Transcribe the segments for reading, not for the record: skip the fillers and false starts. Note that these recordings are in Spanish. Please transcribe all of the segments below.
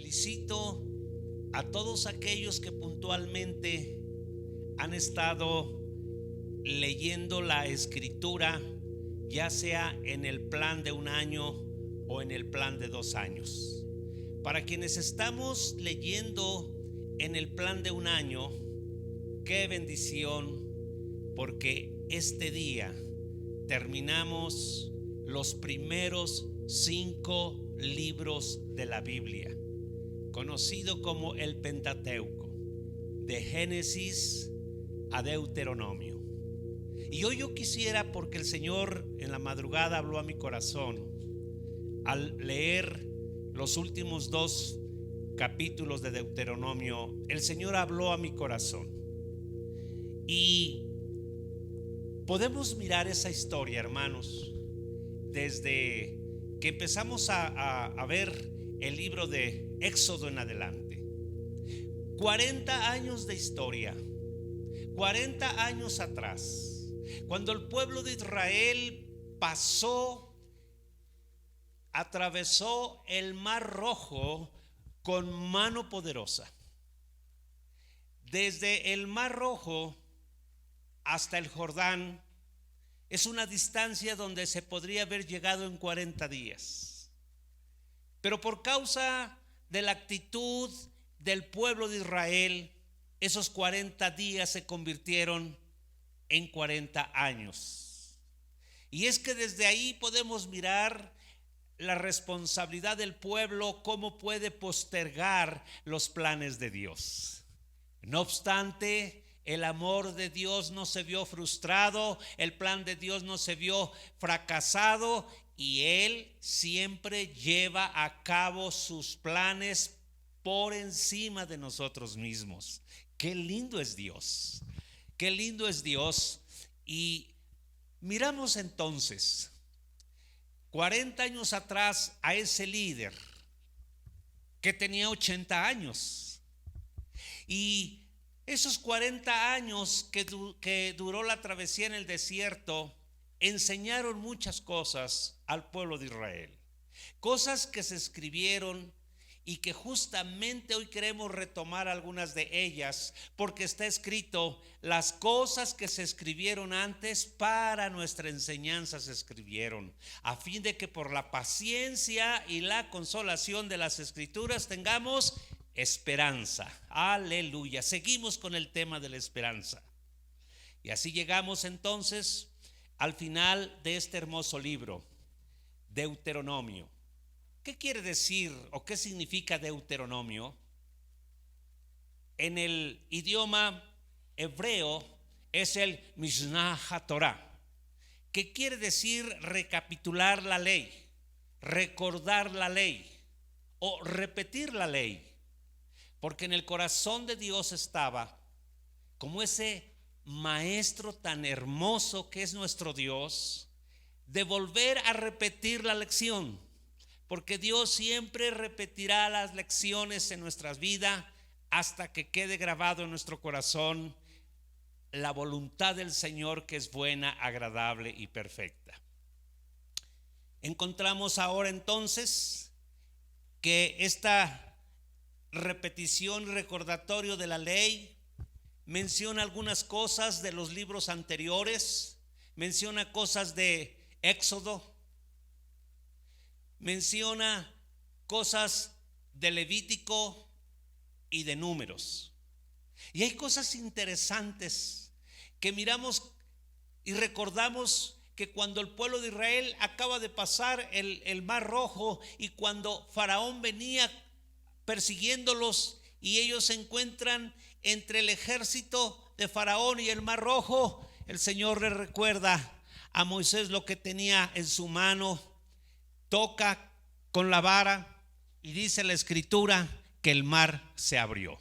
felicito a todos aquellos que puntualmente han estado leyendo la escritura, ya sea en el plan de un año o en el plan de 2 años. Para quienes estamos leyendo en el plan de un año, qué bendición, porque este día terminamos los primeros 5 libros de la Biblia, conocido como el Pentateuco, de Génesis a Deuteronomio. Y hoy yo quisiera, porque el Señor en la madrugada habló a mi corazón al leer los últimos 2 capítulos de Deuteronomio, el Señor habló a mi corazón. Y podemos mirar esa historia, hermanos, desde que empezamos a ver el libro de Éxodo en adelante. 40 años de historia, 40 años atrás, cuando el pueblo de Israel atravesó el Mar Rojo con mano poderosa. Desde el Mar Rojo hasta el Jordán es una distancia donde se podría haber llegado en 40 días. Pero por causa de la actitud del pueblo de Israel, esos 40 días se convirtieron en 40 años. Y es que desde ahí podemos mirar la responsabilidad del pueblo, cómo puede postergar los planes de Dios. No obstante, el amor de Dios no se vio frustrado, el plan de Dios no se vio fracasado, y Él siempre lleva a cabo sus planes por encima de nosotros mismos. Qué lindo es Dios, qué lindo es Dios. Y miramos entonces 40 años atrás a ese líder que tenía 80 años, y esos 40 años que duró la travesía en el desierto enseñaron muchas cosas al pueblo de Israel, cosas que se escribieron y que justamente hoy queremos retomar algunas de ellas, porque está escrito: las cosas que se escribieron antes para nuestra enseñanza se escribieron, a fin de que por la paciencia y la consolación de las escrituras tengamos esperanza. Aleluya. Seguimos con el tema de la esperanza. Y así llegamos entonces al final de este hermoso libro, Deuteronomio. ¿Qué quiere decir o qué significa Deuteronomio? En el idioma hebreo es el Mishnah HaTorah, que quiere decir recapitular la ley, recordar la ley o repetir la ley. Porque en el corazón de Dios estaba, como ese maestro tan hermoso que es nuestro Dios, de volver a repetir la lección. Porque Dios siempre repetirá las lecciones en nuestras vidas hasta que quede grabado en nuestro corazón la voluntad del Señor, que es buena, agradable y perfecta. Encontramos ahora entonces que esta repetición y recordatorio de la ley menciona algunas cosas de los libros anteriores, menciona cosas de Éxodo, menciona cosas de Levítico y de Números. Y hay cosas interesantes que miramos y recordamos, que cuando el pueblo de Israel acaba de pasar el Mar Rojo, y cuando Faraón venía persiguiéndolos y ellos se encuentran entre el ejército de Faraón y el Mar Rojo, el Señor le recuerda a Moisés lo que tenía en su mano, toca con la vara y dice la escritura que el mar se abrió.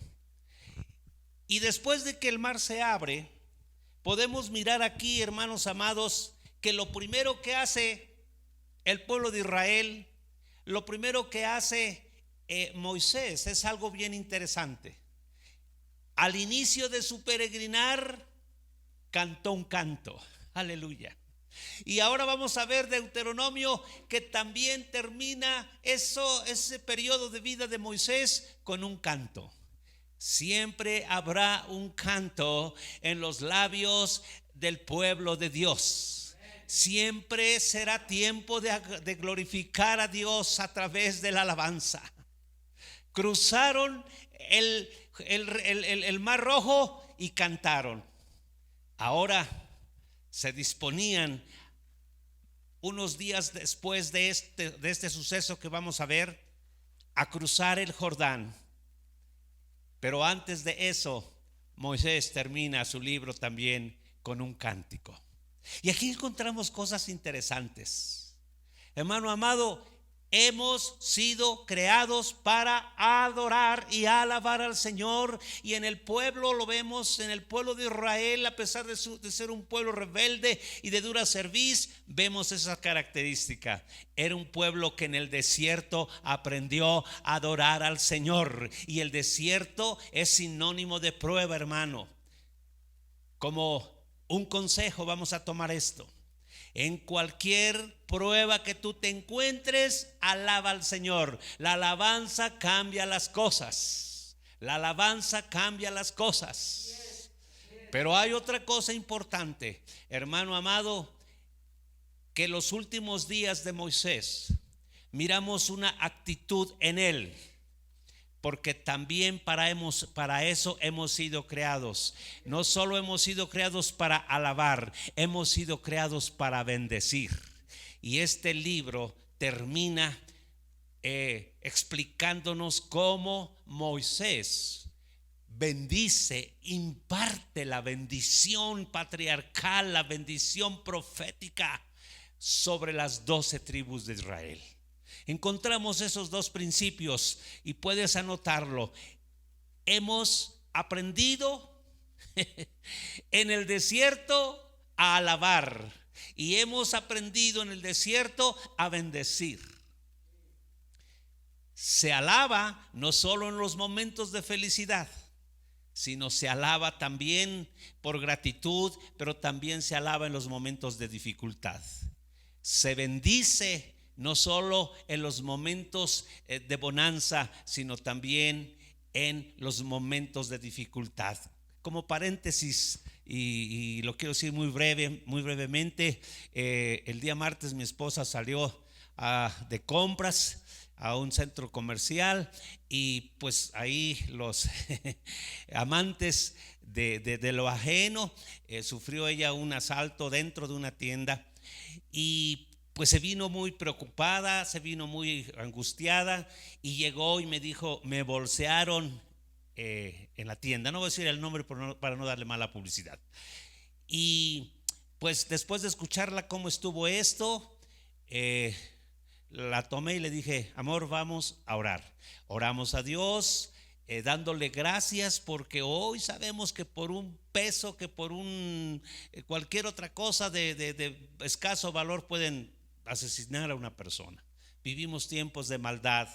Y después de que el mar se abre, podemos mirar aquí, hermanos amados, que lo primero que hace el pueblo de Israel, lo primero que hace Moisés, es algo bien interesante. Al inicio de su peregrinar cantó un canto, aleluya. Y ahora vamos a ver Deuteronomio, que también termina ese periodo de vida de Moisés con un canto. Siempre habrá un canto en los labios del pueblo de Dios. Siempre será tiempo de glorificar a Dios a través de la alabanza. Cruzaron el mar rojo y cantaron. Ahora se disponían, unos días después de este suceso que vamos a ver, a cruzar el Jordán. Pero antes de eso, Moisés termina su libro también con un cántico. Y aquí encontramos cosas interesantes. Hermano amado, hemos sido creados para adorar y alabar al Señor. Y en el pueblo lo vemos, en el pueblo de Israel, a pesar de ser un pueblo rebelde y de dura cerviz, vemos esa característica. Era un pueblo que en el desierto aprendió a adorar al Señor. Y el desierto es sinónimo de prueba, hermano. Como un consejo vamos a tomar esto: en cualquier prueba que tú te encuentres, alaba al Señor. La alabanza cambia las cosas. La alabanza cambia las cosas. Pero hay otra cosa importante, hermano amado, que los últimos días de Moisés miramos una actitud en él. Porque también para eso hemos sido creados. No solo hemos sido creados para alabar, hemos sido creados para bendecir. Y este libro termina explicándonos cómo Moisés bendice, imparte la bendición patriarcal, la bendición profética sobre las 12 tribus de Israel. Encontramos esos dos principios y puedes anotarlo. Hemos aprendido en el desierto a alabar y hemos aprendido en el desierto a bendecir. Se alaba no solo en los momentos de felicidad, sino se alaba también por gratitud, pero también se alaba en los momentos de dificultad. Se bendice no solo en los momentos de bonanza, sino también en los momentos de dificultad. Como paréntesis, y lo quiero decir muy brevemente, el día martes mi esposa salió de compras a un centro comercial y pues ahí los amantes de lo ajeno, sufrió ella un asalto dentro de una tienda y pues se vino muy preocupada, se vino muy angustiada y llegó y me dijo: me bolsearon en la tienda. No voy a decir el nombre para no darle mala publicidad. Y pues después de escucharla cómo estuvo esto, la tomé y le dije: amor, vamos a orar. Oramos a Dios, dándole gracias, porque hoy sabemos que por un peso, que por cualquier otra cosa de escaso valor pueden asesinar a una persona. Vivimos tiempos de maldad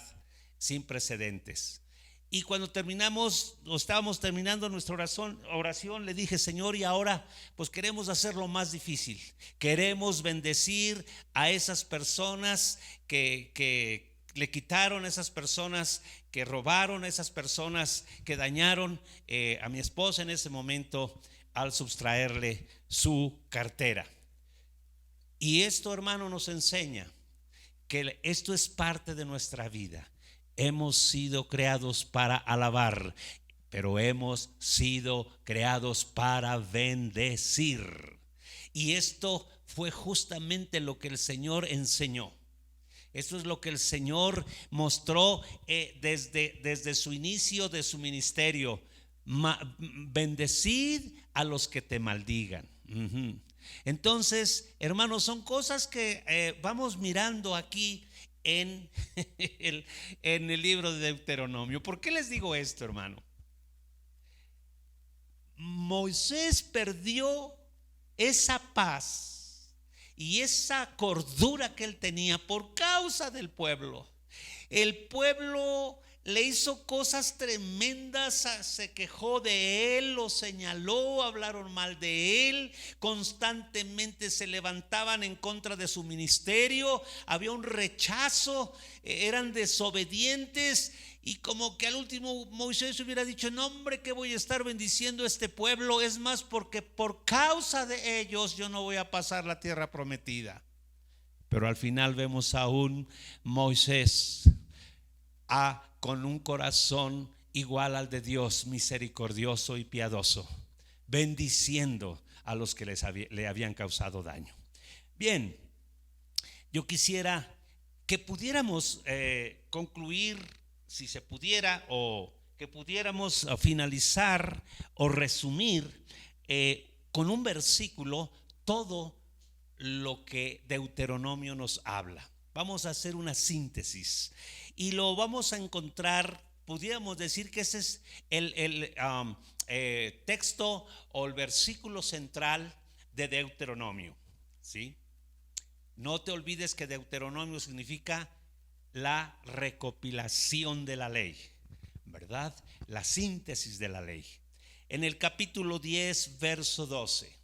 sin precedentes. Y cuando estábamos terminando nuestra oración, le dije: Señor, y ahora pues queremos hacer lo más difícil. Queremos bendecir a esas personas que le quitaron, esas personas que robaron, esas personas que dañaron a mi esposa en ese momento al sustraerle su cartera. Y esto, hermano, nos enseña que esto es parte de nuestra vida. Hemos sido creados para alabar, pero hemos sido creados para bendecir. Y esto fue justamente lo que el Señor enseñó. Esto es lo que el Señor mostró desde su inicio de su ministerio. Bendecid a los que te maldigan. Entonces, hermanos, son cosas que vamos mirando aquí en el libro de Deuteronomio. ¿Por qué les digo esto, hermano? Moisés perdió esa paz y esa cordura que él tenía por causa del pueblo. El pueblo le hizo cosas tremendas, se quejó de él, lo señaló, hablaron mal de él, constantemente se levantaban en contra de su ministerio, había un rechazo, eran desobedientes. Y como que al último Moisés hubiera dicho: no, hombre, que voy a estar bendiciendo a este pueblo, es más, porque por causa de ellos yo no voy a pasar la tierra prometida. Pero al final vemos a un Moisés con un corazón igual al de Dios, misericordioso y piadoso, bendiciendo a los que le habían causado daño. Bien, yo quisiera que pudiéramos concluir, si se pudiera, o que pudiéramos finalizar o resumir con un versículo todo lo que Deuteronomio nos habla. Vamos a hacer una síntesis y lo vamos a encontrar, pudiéramos decir que ese es el texto o el versículo central de Deuteronomio, ¿sí? No te olvides que Deuteronomio significa la recopilación de la ley, ¿verdad? La síntesis de la ley. En el capítulo 10, verso 12,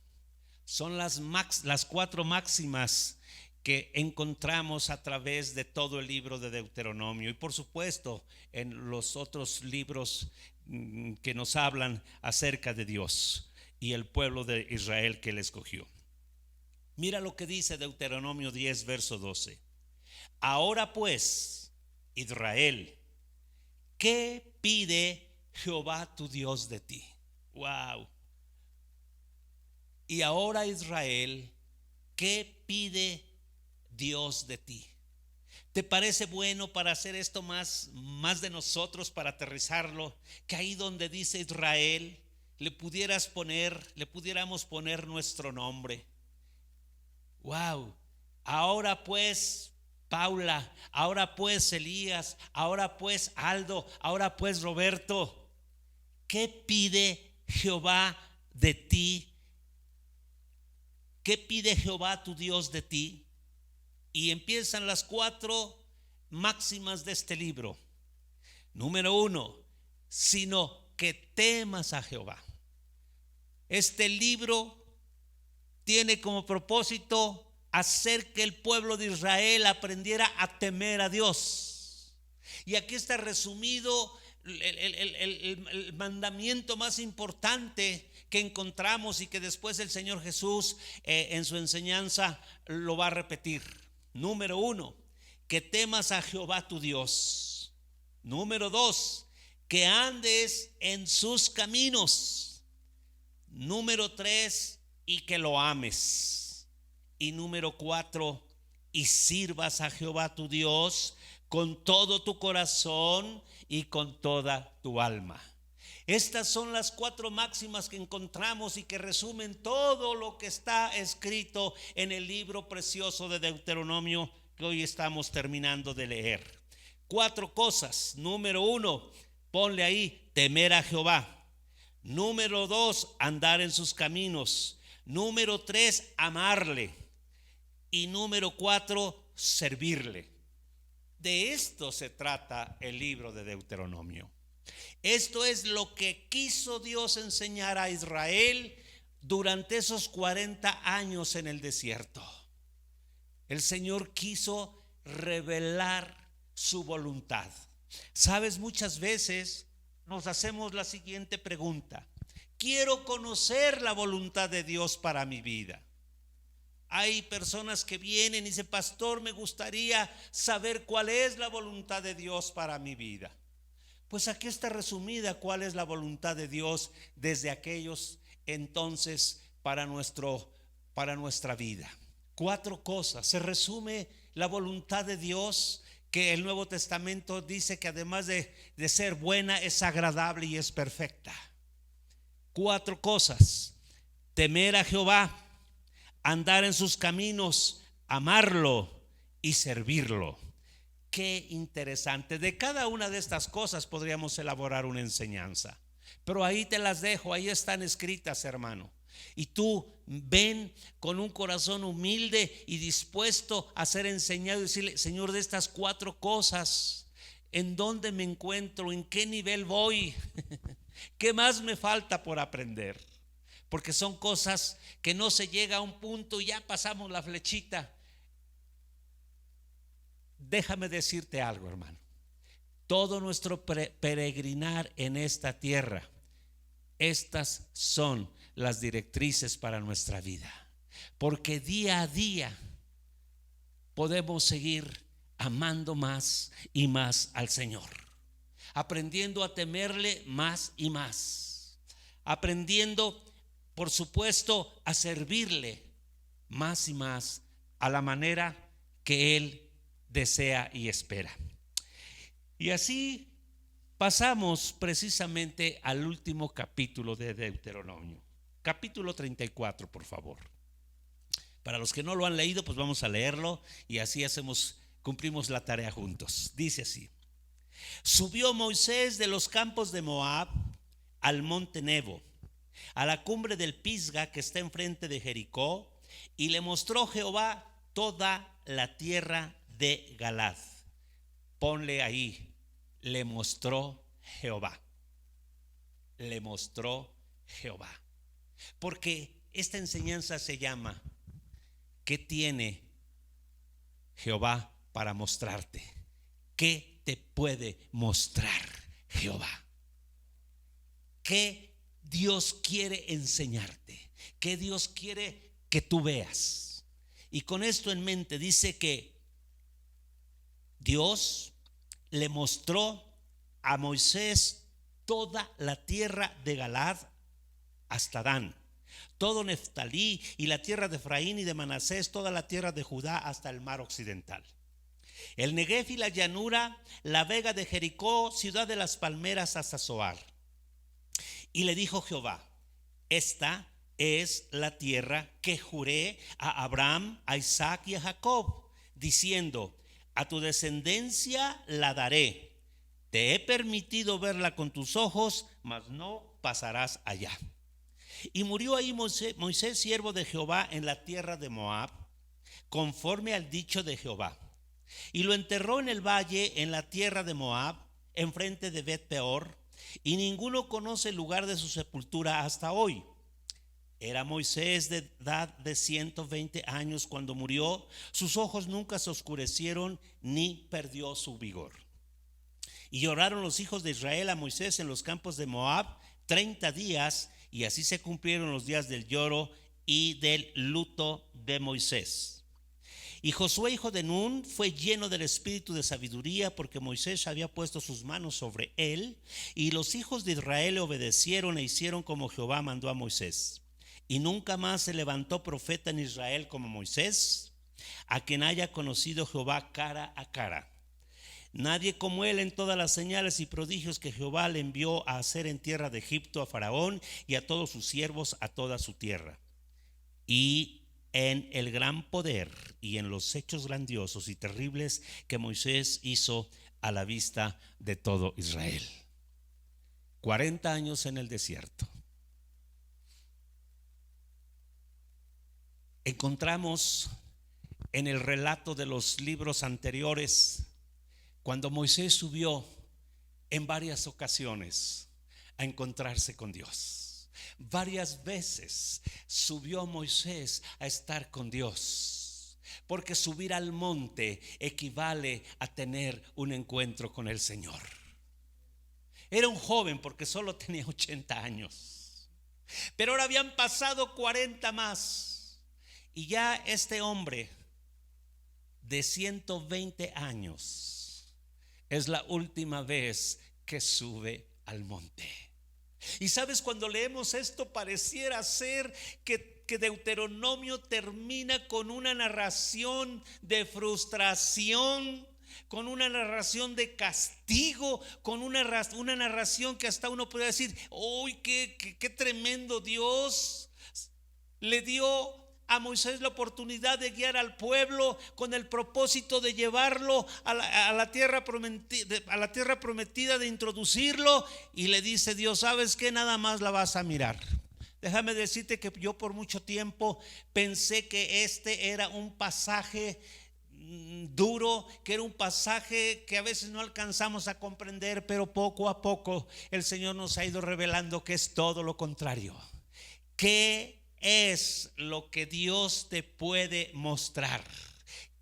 son las 4 máximas que encontramos a través de todo el libro de Deuteronomio, y por supuesto en los otros libros que nos hablan acerca de Dios y el pueblo de Israel que él escogió. Mira lo que dice Deuteronomio 10, verso 12. Ahora pues, Israel, ¿qué pide Jehová tu Dios de ti? Wow. Y ahora, Israel, ¿qué pide Dios de ti? ¿Te parece bueno, para hacer esto más de nosotros, para aterrizarlo, que ahí donde dice Israel le pudiéramos poner nuestro nombre? Wow. Ahora pues, Paula, ahora pues, Elías, ahora pues, Aldo, ahora pues, Roberto, ¿qué pide Jehová de ti? ¿Qué pide Jehová tu Dios de ti? Y empiezan las 4 máximas de este libro. Número 1, sino que temas a Jehová. Este libro tiene como propósito hacer que el pueblo de Israel aprendiera a temer a Dios. Y aquí está resumido el mandamiento más importante que encontramos y que después el Señor Jesús en su enseñanza lo va a repetir. Número 1, que temas a Jehová tu Dios. Número 2, que andes en sus caminos. Número 3, y que lo ames. Y número 4, y sirvas a Jehová tu Dios con todo tu corazón y con toda tu alma. Estas son las 4 máximas que encontramos y que resumen todo lo que está escrito en el libro precioso de Deuteronomio que hoy estamos terminando de leer. 4 cosas. Número 1, ponle ahí, temer a Jehová. Número 2, andar en sus caminos. Número 3, amarle. Y número 4, servirle. De esto se trata el libro de Deuteronomio. Esto es lo que quiso Dios enseñar a Israel durante esos 40 años en el desierto. El Señor quiso revelar su voluntad. Sabes, muchas veces nos hacemos la siguiente pregunta: quiero conocer la voluntad de Dios para mi vida. Hay personas que vienen y dicen: pastor, me gustaría saber cuál es la voluntad de Dios para mi vida. Pues aquí está resumida cuál es la voluntad de Dios desde aquellos entonces para nuestra vida. 4 cosas. Se resume la voluntad de Dios, que el Nuevo Testamento dice que además de ser buena, es agradable y es perfecta. 4 cosas: temer a Jehová, andar en sus caminos, amarlo y servirlo. Qué interesante. De cada una de estas cosas podríamos elaborar una enseñanza, pero ahí te las dejo, ahí están escritas, hermano. Y tú ven con un corazón humilde y dispuesto a ser enseñado y decirle: Señor, de estas 4 cosas ¿En dónde me encuentro? ¿En qué nivel voy? ¿Qué más me falta por aprender? Porque son cosas que no se llega a un punto y ya pasamos la flechita. Déjame decirte algo, hermano. Todo nuestro peregrinar en esta tierra, estas son las directrices para nuestra vida. Porque día a día podemos seguir amando más y más al Señor, aprendiendo a temerle más y más, aprendiendo, por supuesto, a servirle más y más a la manera que Él desea y espera. Y así pasamos precisamente al último capítulo de Deuteronomio, capítulo 34, por favor. Para los que no lo han leído, pues vamos a leerlo y así cumplimos la tarea juntos. Dice así: subió Moisés de los campos de Moab al monte Nebo, a la cumbre del Pisga que está enfrente de Jericó, y le mostró Jehová toda la tierra de Galaad. Ponle ahí, le mostró Jehová. Le mostró Jehová. Porque esta enseñanza se llama: ¿qué tiene Jehová para mostrarte? ¿Qué te puede mostrar Jehová? ¿Qué Dios quiere enseñarte? ¿Qué Dios quiere que tú veas? Y con esto en mente dice que Dios le mostró a Moisés toda la tierra de Galaad hasta Dan, todo Neftalí y la tierra de Efraín y de Manasés, toda la tierra de Judá hasta el mar occidental, el Negev y la llanura, la vega de Jericó, ciudad de las palmeras hasta Zoar. Y le dijo Jehová: esta es la tierra que juré a Abraham, a Isaac y a Jacob, diciendo: a tu descendencia la daré. Te he permitido verla con tus ojos, mas no pasarás allá. Y murió ahí Moisés, siervo de Jehová, en la tierra de Moab, conforme al dicho de Jehová. Y lo enterró en el valle, en la tierra de Moab, enfrente de Bet-peor, y ninguno conoce el lugar de su sepultura hasta hoy. Era Moisés de edad de 120 años cuando murió. Sus ojos nunca se oscurecieron ni perdió su vigor. Y lloraron los hijos de Israel a Moisés en los campos de Moab 30 días, y así se cumplieron los días del lloro y del luto de Moisés. Y Josué, hijo de Nun, fue lleno del espíritu de sabiduría, porque Moisés había puesto sus manos sobre él. Y los hijos de Israel le obedecieron e hicieron como Jehová mandó a Moisés. Y nunca más se levantó profeta en Israel como Moisés, a quien haya conocido Jehová cara a cara. Nadie como él en todas las señales y prodigios que Jehová le envió a hacer en tierra de Egipto a Faraón y a todos sus siervos, a toda su tierra. Y en el gran poder y en los hechos grandiosos y terribles que Moisés hizo a la vista de todo Israel. 40 años en el desierto. Encontramos en el relato de los libros anteriores cuando Moisés subió en varias ocasiones a encontrarse con Dios. Varias veces subió Moisés a estar con Dios, porque subir al monte equivale a tener un encuentro con el Señor. Era un joven porque solo tenía 80 años, pero ahora habían pasado 40 más. Y ya este hombre de 120 años es la última vez que sube al monte. Y sabes, cuando leemos esto pareciera ser que Deuteronomio termina con una narración de frustración, con una narración de castigo, con una narración que hasta uno puede decir: ¡uy, qué tremendo! Dios le dio a Moisés la oportunidad de guiar al pueblo con el propósito de llevarlo a la tierra prometida, de introducirlo, y le dice Dios: ¿sabes qué? Nada más la vas a mirar. Déjame decirte que yo por mucho tiempo pensé que este era un pasaje duro, que era un pasaje que a veces no alcanzamos a comprender, pero poco a poco el Señor nos ha ido revelando que es todo lo contrario. ¿Qué es lo que Dios te puede mostrar?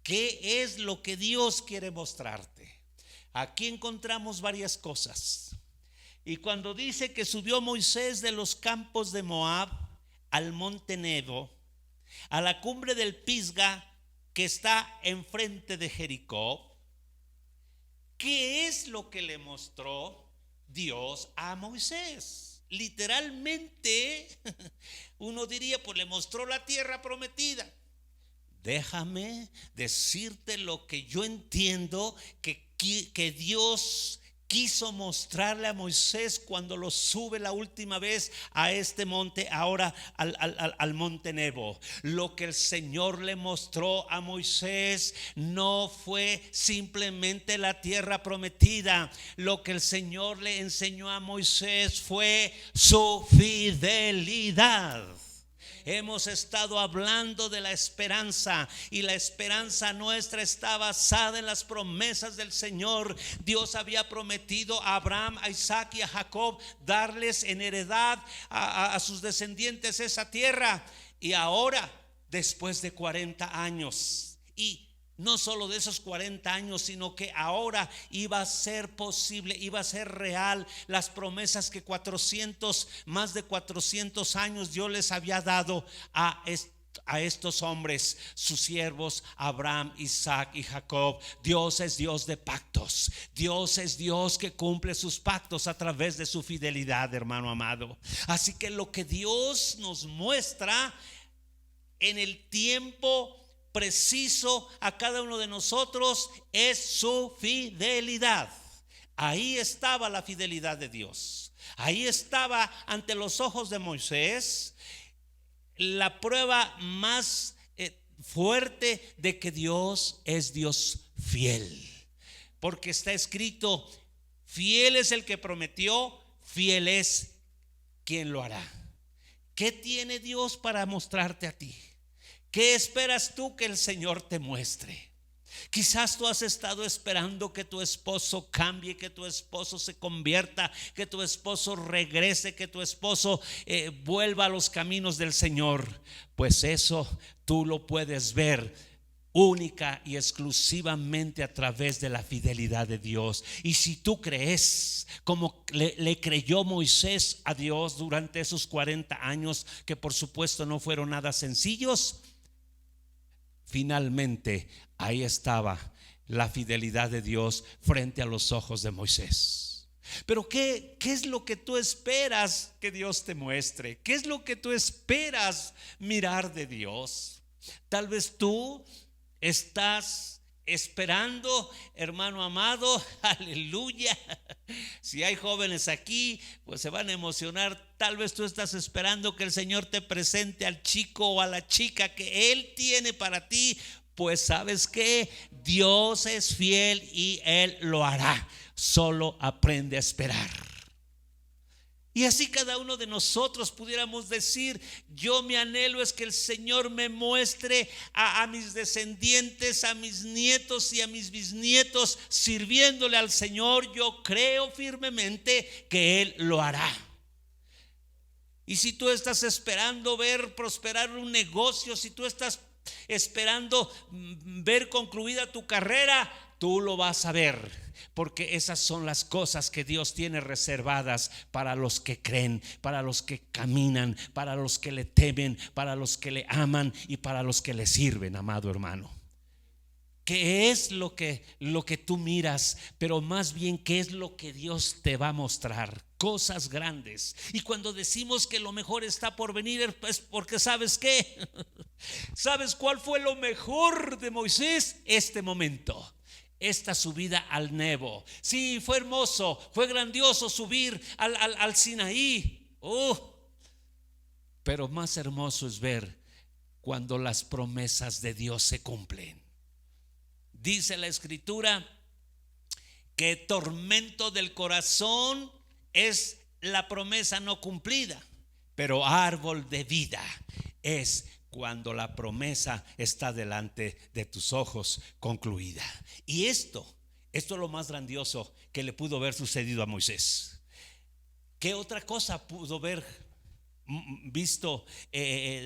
¿Qué es lo que Dios quiere mostrarte? Aquí encontramos varias cosas. Y cuando dice que subió Moisés de los campos de Moab al monte Nebo, a la cumbre del Pisga que está enfrente de Jericó, ¿qué es lo que le mostró Dios a Moisés? Literalmente, uno diría, pues le mostró la tierra prometida. Déjame decirte lo que yo entiendo que Dios quiso mostrarle a Moisés cuando lo sube la última vez a este monte, ahora al monte Nebo. Lo que el Señor le mostró a Moisés no fue simplemente la tierra prometida. Lo que el Señor le enseñó a Moisés fue su fidelidad. Hemos estado hablando de la esperanza, y la esperanza nuestra está basada en las promesas del Señor. Dios había prometido a Abraham, a Isaac y a Jacob darles en heredad a sus descendientes esa tierra. Y ahora, después de 40 años, y no solo de esos 40 años, sino que ahora iba a ser posible, iba a ser real las promesas que más de 400 años Dios les había dado a estos hombres, sus siervos Abraham, Isaac y Jacob. Dios es Dios de pactos. Dios es Dios que cumple sus pactos a través de su fidelidad, hermano amado. Así que lo que Dios nos muestra en el tiempo preciso a cada uno de nosotros es su fidelidad. Ahí estaba la fidelidad de Dios. Ahí estaba ante los ojos de Moisés la prueba más fuerte de que Dios es Dios fiel. Porque está escrito: fiel es el que prometió, fiel es quien lo hará. ¿Qué tiene Dios para mostrarte a ti? ¿Qué esperas tú que el Señor te muestre? Quizás tú has estado esperando que tu esposo cambie, que tu esposo se convierta, que tu esposo regrese, que tu esposo vuelva a los caminos del Señor. Pues eso tú lo puedes ver única y exclusivamente a través de la fidelidad de Dios. Y si tú crees como le creyó Moisés a Dios durante esos 40 años, que por supuesto no fueron nada sencillos, finalmente ahí estaba la fidelidad de Dios frente a los ojos de Moisés. Pero ¿qué es lo que tú esperas que Dios te muestre? ¿Qué es lo que tú esperas mirar de Dios? Tal vez tú estás esperando, hermano amado, aleluya. Si hay jóvenes aquí, pues se van a emocionar. Tal vez tú estás esperando que el Señor te presente al chico o a la chica que Él tiene para ti. Pues sabes que Dios es fiel y Él lo hará. Solo aprende a esperar. Y así cada uno de nosotros pudiéramos decir: yo mi anhelo es que el Señor me muestre a mis descendientes, a mis nietos y a mis bisnietos sirviéndole al Señor. Yo creo firmemente que Él lo hará. Y si tú estás esperando ver prosperar un negocio, si tú estás esperando ver concluida tu carrera, tú lo vas a ver. Porque esas son las cosas que Dios tiene reservadas para los que creen, para los que caminan, para los que le temen, para los que le aman y para los que le sirven, amado hermano. ¿Qué es lo que tú miras? Pero más bien, ¿qué es lo que Dios te va a mostrar? Cosas grandes. Y cuando decimos que lo mejor está por venir, es porque ¿sabes qué? ¿Sabes cuál fue lo mejor de Moisés? Este momento. Esta subida al Nebo. Sí, fue hermoso, fue grandioso subir al Sinaí. Pero más hermoso es ver cuando las promesas de Dios se cumplen. Dice la Escritura que tormento del corazón es la promesa no cumplida, pero árbol de vida es cuando la promesa está delante de tus ojos concluida. Y esto es lo más grandioso que le pudo haber sucedido a Moisés. ¿Qué otra cosa pudo haber visto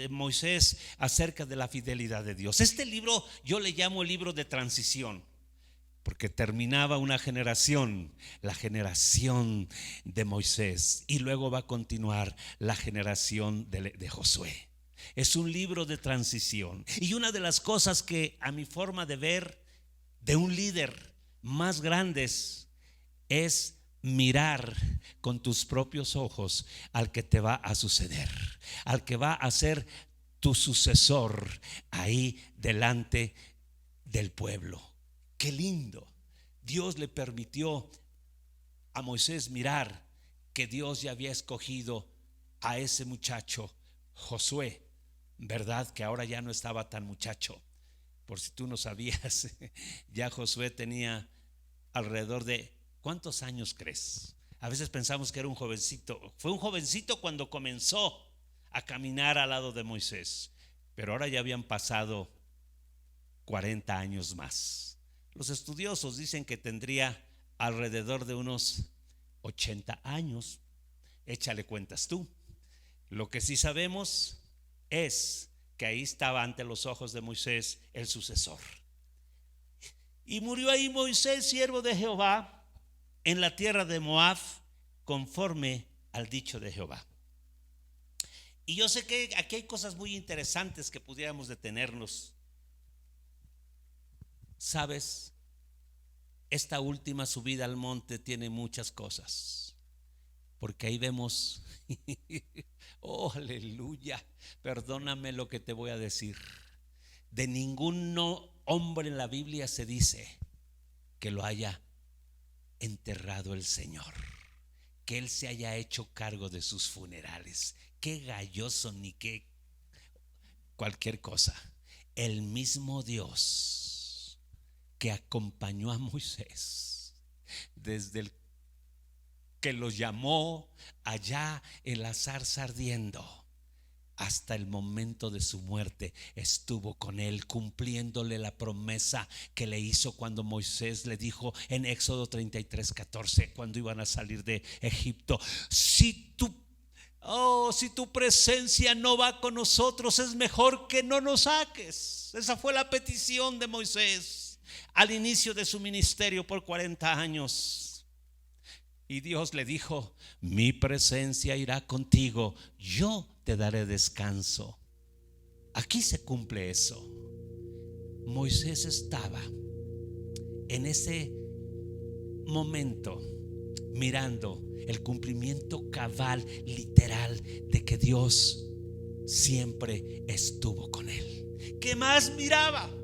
Moisés acerca de la fidelidad de Dios? Este libro yo le llamo el libro de transición, porque terminaba una generación, la generación de Moisés, y luego va a continuar la generación de Josué. Es un libro de transición. Y una de las cosas que a mi forma de ver de un líder más grandes es mirar con tus propios ojos al que te va a suceder, al que va a ser tu sucesor ahí delante del pueblo. Qué lindo. Dios le permitió a Moisés mirar que Dios ya había escogido a ese muchacho Josué, ¿verdad? Que ahora ya no estaba tan muchacho. Por si tú no sabías, ya Josué tenía alrededor de, ¿cuántos años crees? A veces pensamos que era un jovencito. Fue un jovencito cuando comenzó a caminar al lado de Moisés, pero ahora ya habían pasado 40 años más. Los estudiosos dicen que tendría alrededor de unos 80 años. Échale cuentas tú. Lo que sí sabemos es que ahí estaba ante los ojos de Moisés el sucesor. Y murió ahí Moisés, siervo de Jehová, en la tierra de Moab, conforme al dicho de Jehová. Y yo sé que aquí hay cosas muy interesantes que pudiéramos detenernos. Sabes, esta última subida al monte tiene muchas cosas, porque ahí vemos oh, aleluya, perdóname lo que te voy a decir. De ningún hombre en la Biblia se dice que lo haya enterrado el Señor, que Él se haya hecho cargo de sus funerales. Qué galloso ni qué cualquier cosa. El mismo Dios que acompañó a Moisés desde el que los llamó allá en la zarza ardiendo hasta el momento de su muerte, estuvo con él, cumpliéndole la promesa que le hizo cuando Moisés le dijo en Éxodo 33:14, cuando iban a salir de Egipto: si tu presencia no va con nosotros, es mejor que no nos saques. Esa fue la petición de Moisés al inicio de su ministerio por 40 años. Y Dios le dijo: mi presencia irá contigo, yo te daré descanso. Aquí se cumple eso. Moisés estaba en ese momento mirando el cumplimiento cabal, literal, de que Dios siempre estuvo con él. ¿Qué más miraba?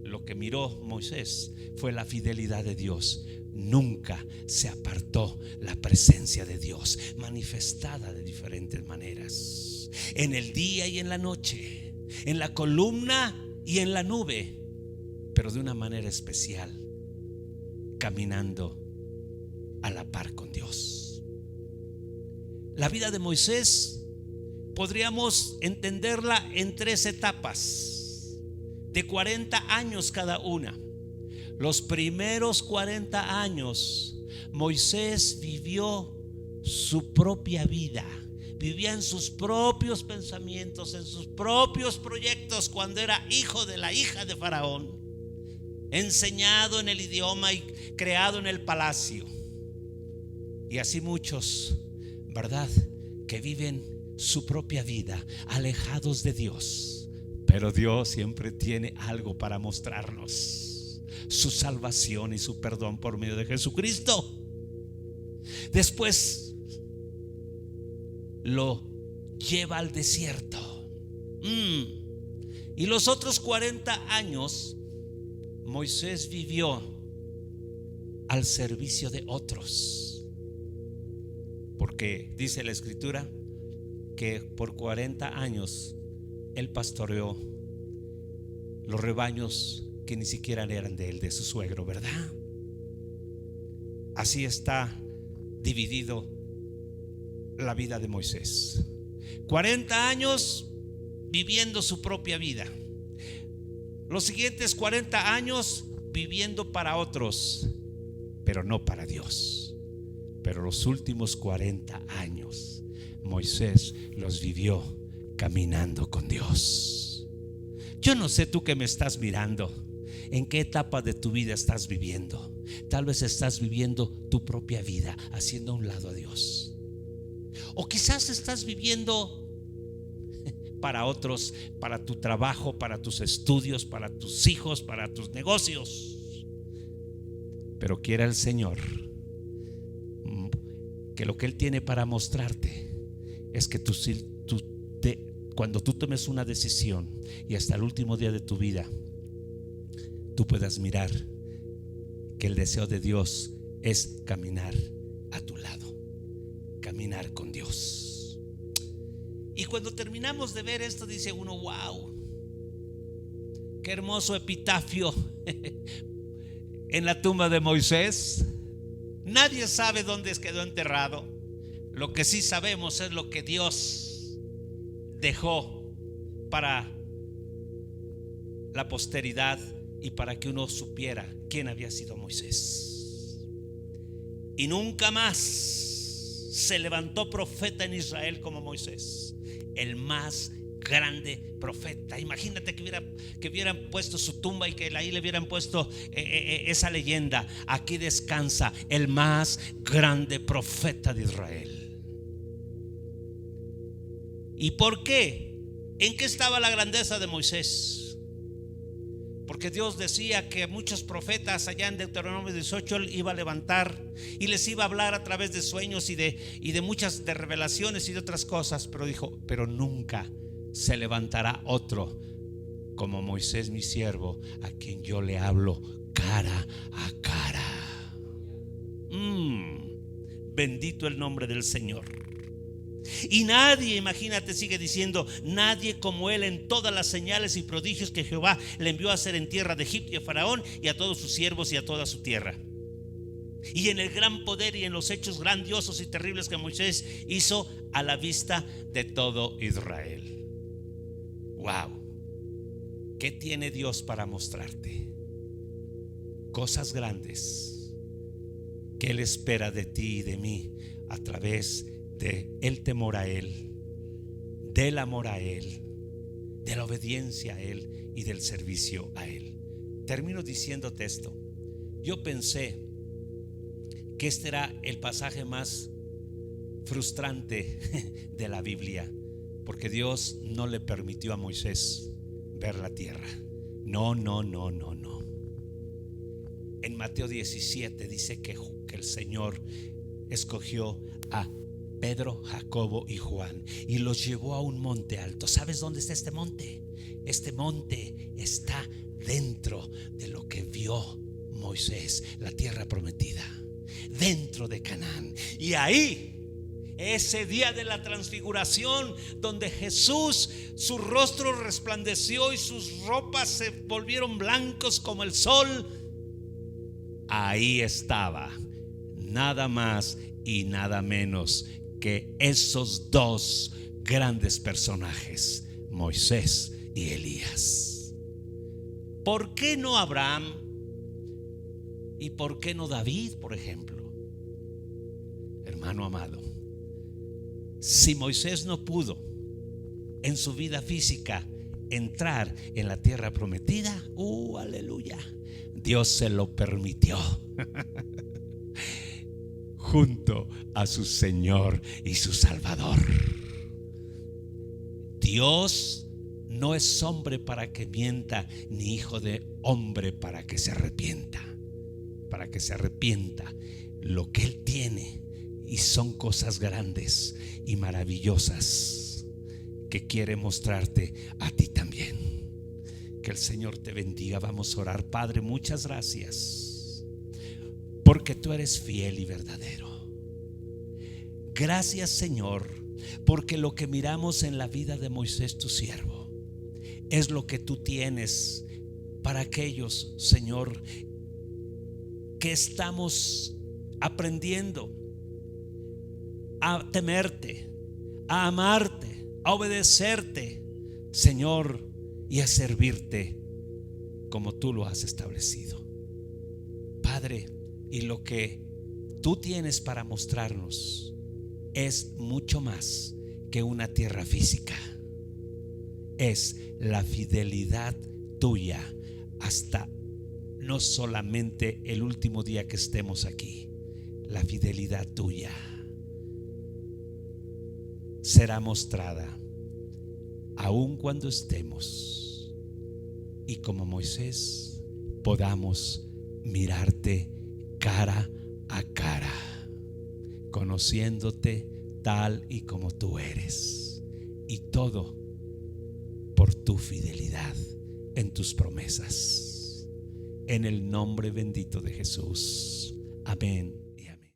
Lo que miró Moisés fue la fidelidad de Dios. Nunca se apartó la presencia de Dios, manifestada de diferentes maneras, en el día y en la noche, en la columna y en la nube, pero de una manera especial, caminando a la par con Dios. La vida de Moisés podríamos entenderla en 3 etapas de 40 años cada una. Los primeros 40 años Moisés vivió su propia vida, vivía en sus propios pensamientos, en sus propios proyectos, cuando era hijo de la hija de Faraón, enseñado en el idioma y creado en el palacio. Y así muchos, ¿verdad?, que viven su propia vida alejados de Dios, pero Dios siempre tiene algo para mostrarnos: su salvación y su perdón por medio de Jesucristo. Después lo lleva al desierto. Y los otros 40 años Moisés vivió al servicio de otros, porque dice la Escritura que por 40 años él pastoreó los rebaños que ni siquiera eran de él, de su suegro, ¿verdad? Así está dividido la vida de Moisés. 40 años viviendo su propia vida. Los siguientes 40 años viviendo para otros, pero no para Dios. Pero los últimos 40 años Moisés los vivió caminando con Dios. Yo no sé tú que me estás mirando, en qué etapa de tu vida estás viviendo. Tal vez estás viviendo tu propia vida, haciendo a un lado a Dios. O quizás estás viviendo para otros, para tu trabajo, para tus estudios, para tus hijos, para tus negocios. Pero quiera el Señor que lo que Él tiene para mostrarte es que cuando tú tomes una decisión y hasta el último día de tu vida, tú puedas mirar que el deseo de Dios es caminar a tu lado, caminar con Dios. Y cuando terminamos de ver esto, dice uno: wow, qué hermoso epitafio en la tumba de Moisés. Nadie sabe dónde quedó enterrado. Lo que sí sabemos es lo que Dios dejó para la posteridad y para que uno supiera quién había sido Moisés. Y nunca más se levantó profeta en Israel como Moisés, el más grande profeta. Imagínate que hubieran puesto su tumba y que ahí le hubieran puesto esa leyenda: aquí descansa el más grande profeta de Israel. ¿Y por qué? ¿En qué estaba la grandeza de Moisés? Porque Dios decía que muchos profetas allá en Deuteronomio 18 Él iba a levantar y les iba a hablar a través de sueños y de muchas de revelaciones y de otras cosas. Pero dijo: pero nunca se levantará otro como Moisés mi siervo, a quien yo le hablo cara a cara. Bendito el nombre del Señor. Y nadie, imagínate, sigue diciendo, nadie como él en todas las señales y prodigios que Jehová le envió a hacer en tierra de Egipto y a Faraón y a todos sus siervos y a toda su tierra. Y en el gran poder y en los hechos grandiosos y terribles que Moisés hizo a la vista de todo Israel. Wow, ¿qué tiene Dios para mostrarte? Cosas grandes que Él espera de ti y de mí a través de el temor a Él, del amor a Él, de la obediencia a Él y del servicio a Él. Termino diciéndote esto. Yo pensé que este era el pasaje más frustrante de la Biblia, porque Dios no le permitió a Moisés ver la tierra. No. En Mateo 17 dice que el Señor escogió a Pedro, Jacobo y Juan y los llevó a un monte alto. ¿Sabes dónde está este monte? Este monte está dentro de lo que vio Moisés, la tierra prometida, dentro de Canaán. Y ahí, ese día de la transfiguración, donde Jesús, su rostro resplandeció y sus ropas se volvieron blancos como el sol, ahí estaba nada más y nada menos que esos dos grandes personajes, Moisés y Elías. ¿Por qué no Abraham? ¿Y por qué no David, por ejemplo? Hermano amado, si Moisés no pudo en su vida física entrar en la tierra prometida, aleluya, Dios se lo permitió junto a su Señor y su Salvador. Dios no es hombre para que mienta, ni hijo de hombre para que se arrepienta. Para que se arrepienta. Lo que Él tiene, y son cosas grandes y maravillosas que quiere mostrarte a ti también. Que el Señor te bendiga. Vamos a orar. Padre, muchas gracias, porque tú eres fiel y verdadero. Gracias, Señor, porque lo que miramos en la vida de Moisés, tu siervo, es lo que tú tienes para aquellos, Señor, que estamos aprendiendo a temerte, a amarte, a obedecerte, Señor, y a servirte como tú lo has establecido. Padre, y lo que tú tienes para mostrarnos es mucho más que una tierra física. Es la fidelidad tuya hasta no solamente el último día que estemos aquí. La fidelidad tuya será mostrada aun cuando estemos y como Moisés podamos mirarte cara a cara, conociéndote tal y como tú eres, y todo por tu fidelidad en tus promesas. En el nombre bendito de Jesús. Amén